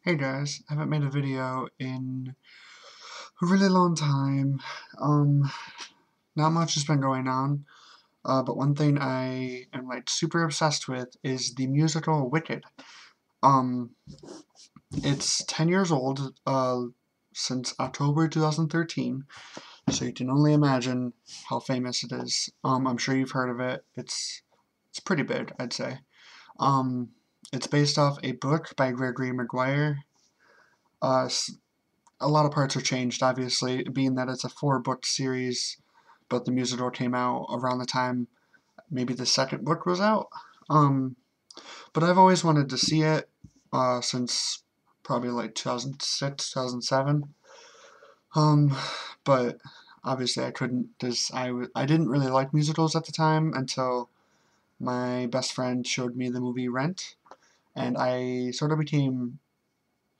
Hey guys, I haven't made a video in a really long time. Um, Not much has been going on, but one thing I am like super obsessed with is the musical Wicked. Um, it's 10 years old, since October 2013, so you can only imagine how famous it is. I'm sure you've heard of it. It's pretty big, I'd say. Um, it's based off a book by Gregory Maguire. Uh, a lot of parts are changed, obviously, being that it's a four-book series, but the musical came out around the time maybe the second book was out. Um, but I've always wanted to see it since probably like 2006, 2007. Um, but obviously I couldn't because I didn't really like musicals at the time until my best friend showed me the movie Rent, and I sort of became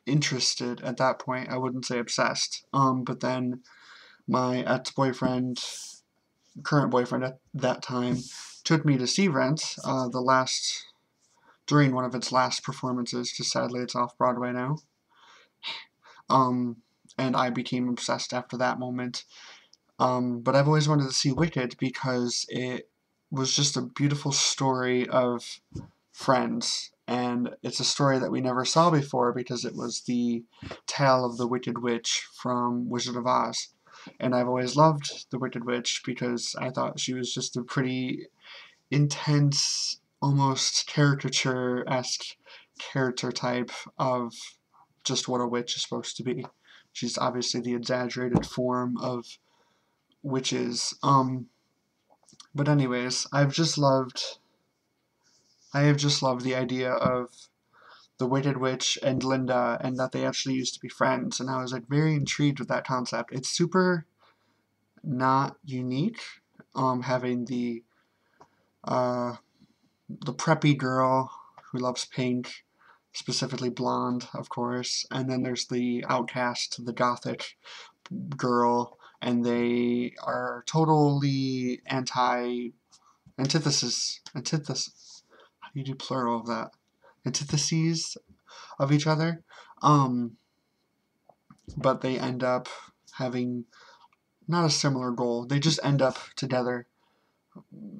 interested at that point. I wouldn't say obsessed. But then my ex-boyfriend, current boyfriend at that time, took me to see Rent, during one of its last performances, because sadly it's off Broadway now. Um, and I became obsessed after that moment. But I've always wanted to see Wicked because it was just a beautiful story of friends, and it's a story that we never saw before because it was the tale of the Wicked Witch from Wizard of Oz. And I've always loved the Wicked Witch because I thought she was just a pretty intense, almost caricature-esque character type of just what a witch is supposed to be. She's obviously the exaggerated form of witches. But anyways, I have just loved the idea of the Wicked Witch and Linda, and that they actually used to be friends, and I was like very intrigued with that concept. It's super not unique, having uh, the preppy girl who loves pink, specifically blonde, of course, and then there's the outcast, the gothic girl, and they are totally antithesis. How do you do plural of that? Antitheses of each other. Um, but they end up having not a similar goal. They just end up together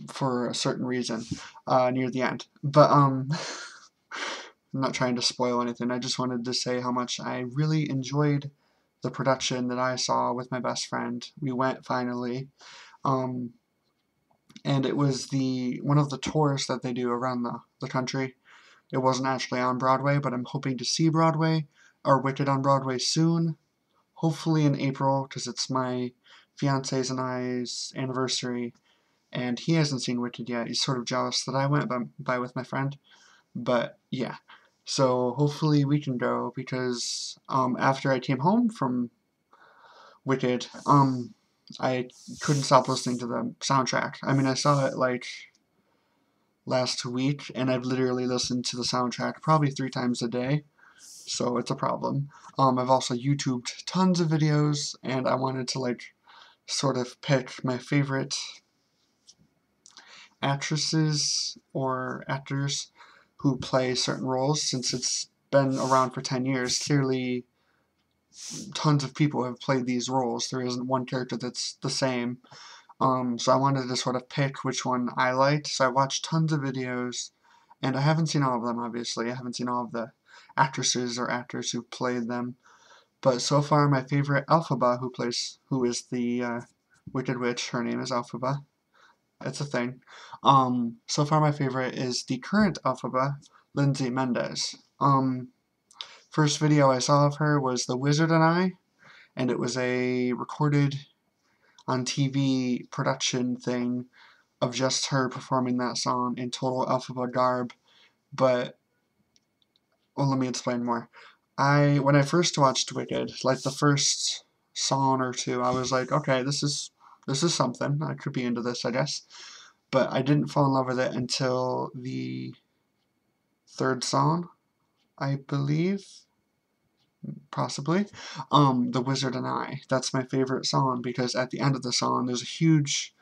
for a certain reason near the end. But I'm not trying to spoil anything. I just wanted to say how much I really enjoyed the production that I saw with my best friend. We went finally, um, and it was the one of the tours that they do around the country. It wasn't actually on Broadway, but I'm hoping to see Broadway or Wicked on Broadway soon. Hopefully in April, because it's my fiance's and I's anniversary, and he hasn't seen Wicked yet. He's sort of jealous that I went by with my friend. But yeah, so hopefully we can go because after I came home from Wicked, I couldn't stop listening to the soundtrack. I mean, I saw it like last week, and I've literally listened to the soundtrack probably 3 times a day, so it's a problem. I've also YouTubed tons of videos, and I wanted to like sort of pick my favorite actresses or actors who play certain roles since it's been around for 10 years. Clearly, tons of people have played these roles. There isn't one character that's the same. So I wanted to sort of pick which one I liked. So I watched tons of videos, and I haven't seen all of them, obviously. I haven't seen all of the actresses or actors who've played them. But so far, my favorite Elphaba, who is the Wicked Witch, her name is Elphaba. It's a thing. So far, my favorite is the current Elphaba, Lindsay Mendez. First video I saw of her was The Wizard and I, and it was a recorded on TV production thing of just her performing that song in total Elphaba garb. But, well, let me explain more. When I first watched Wicked, like the first song or two, I was like, okay, this is something. I could be into this, I guess. But I didn't fall in love with it until the third song, I believe, possibly. The Wizard and I. That's my favorite song because at the end of the song, there's a huge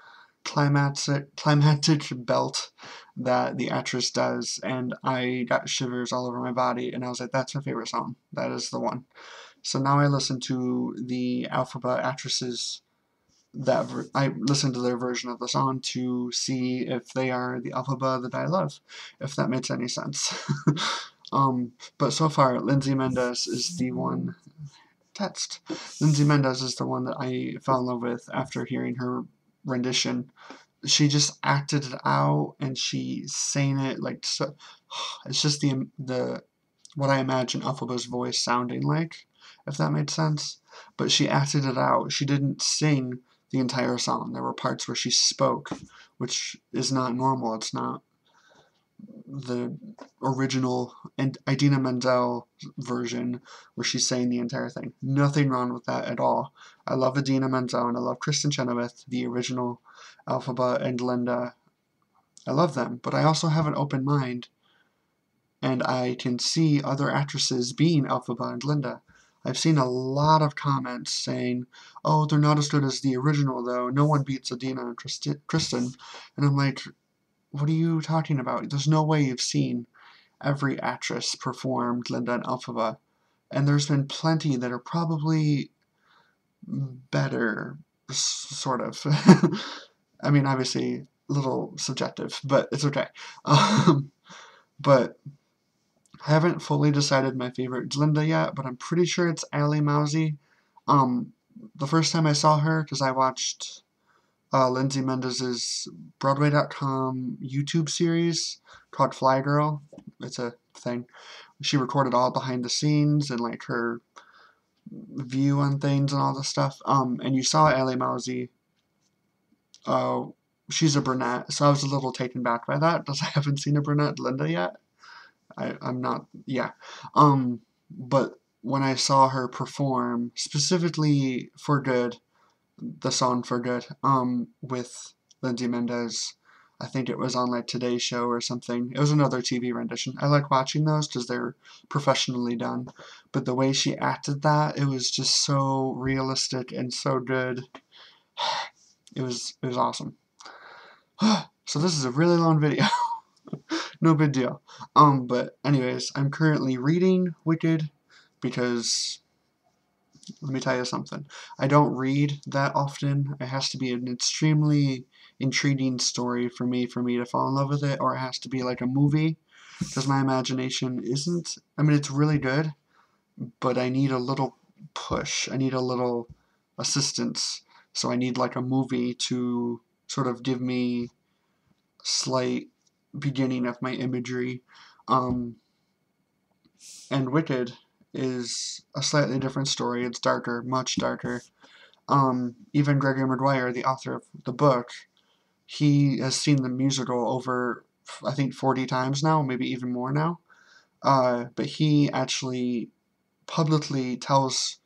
climactic belt that the actress does, and I got shivers all over my body, and I was like, that's my favorite song. That is the one. So now I listen to the Alphaba actresses I listen to their version of the song to see if they are the Alphaba that I love, if that makes any sense. But so far, Lindsay Mendez is the one. Text. Lindsay Mendez is the one that I fell in love with after hearing her rendition. She just acted it out, and she sang it like so. It's just the what I imagine Alphaba's voice sounding like, if that made sense. But she acted it out. She didn't sing the entire song. There were parts where she spoke, which is not normal. It's not the original and Idina Menzel version where she's saying the entire thing. Nothing wrong with that at all. I love Idina Menzel and I love Kristen Chenoweth, the original Alphaba and Linda. I love them, but I also have an open mind, and I can see other actresses being Alphaba and Linda. I've seen a lot of comments saying, oh, they're not as good as the original, though. No one beats Idina and Kristen. And I'm like, what are you talking about? There's no way you've seen every actress performed Linda and Alphaba. And there's been plenty that are probably better, sort of. I mean, obviously, a little subjective, but it's okay. But I haven't fully decided my favorite Linda yet, but I'm pretty sure it's Ali Mousy. The first time I saw her, because I watched Lindsay Mendez's Broadway.com YouTube series called Fly Girl. It's a thing. She recorded all behind the scenes and like her view on things and all this stuff. And you saw Ali Mousy. She's a brunette, so I was a little taken back by that because I haven't seen a brunette Linda yet. I'm not, yeah. But when I saw her perform, specifically For Good, the song For Good, with Lindsay Mendez, I think it was on like Today's Show or something. It was another TV rendition. I like watching those because they're professionally done. But the way she acted that, it was just so realistic and so good. It was awesome. So this is a really long video. No big deal. But anyways, I'm currently reading Wicked because, let me tell you something. I don't read that often. It has to be an extremely intriguing story for me to fall in love with it, or it has to be like a movie, because my imagination isn't, I mean, it's really good, but I need a little push. I need a little assistance. So I need like a movie to sort of give me slight beginning of my imagery. And Wicked is a slightly different story. It's darker, much darker. Even Gregory Maguire, the author of the book, he has seen the musical over, I think, 40 times now, maybe even more now. But he actually publicly tells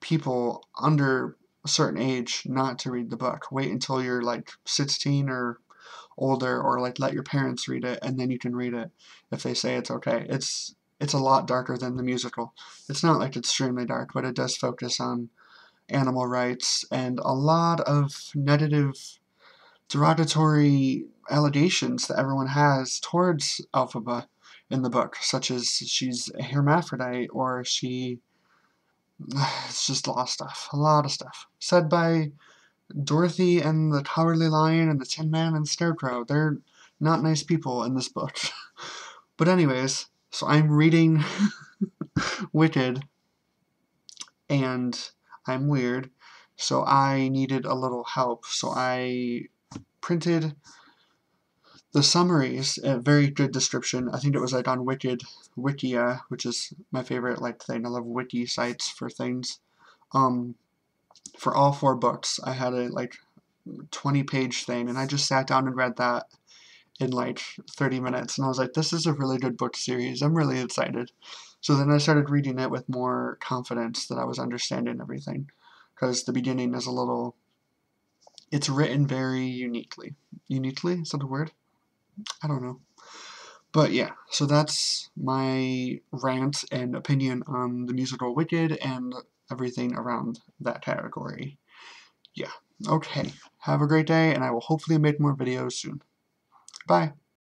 people under a certain age not to read the book. Wait until you're like 16 or older, or like let your parents read it and then you can read it if they say it's okay. It's a lot darker than the musical. It's not like extremely dark, but it does focus on animal rights and a lot of negative, derogatory allegations that everyone has towards Alphaba in the book, such as she's a hermaphrodite, or it's just a lot of stuff said by Dorothy and the Cowardly Lion and the Tin Man and Scarecrow. They're not nice people in this book. But anyways, so I'm reading Wicked, and I'm weird, so I needed a little help. So I printed the summaries, a very good description. I think it was like on Wicked Wikia, which is my favorite like thing. I love wiki sites for things. For all 4 books, I had a like 20-page thing, and I just sat down and read that in like 30 minutes, and I was like, this is a really good book series. I'm really excited. So then I started reading it with more confidence that I was understanding everything, because the beginning is a little, it's written very uniquely. Uniquely? Is that a word? I don't know. But yeah, so that's my rant and opinion on the musical Wicked and everything around that category. Yeah. Okay, have a great day, and I will hopefully make more videos soon. Bye.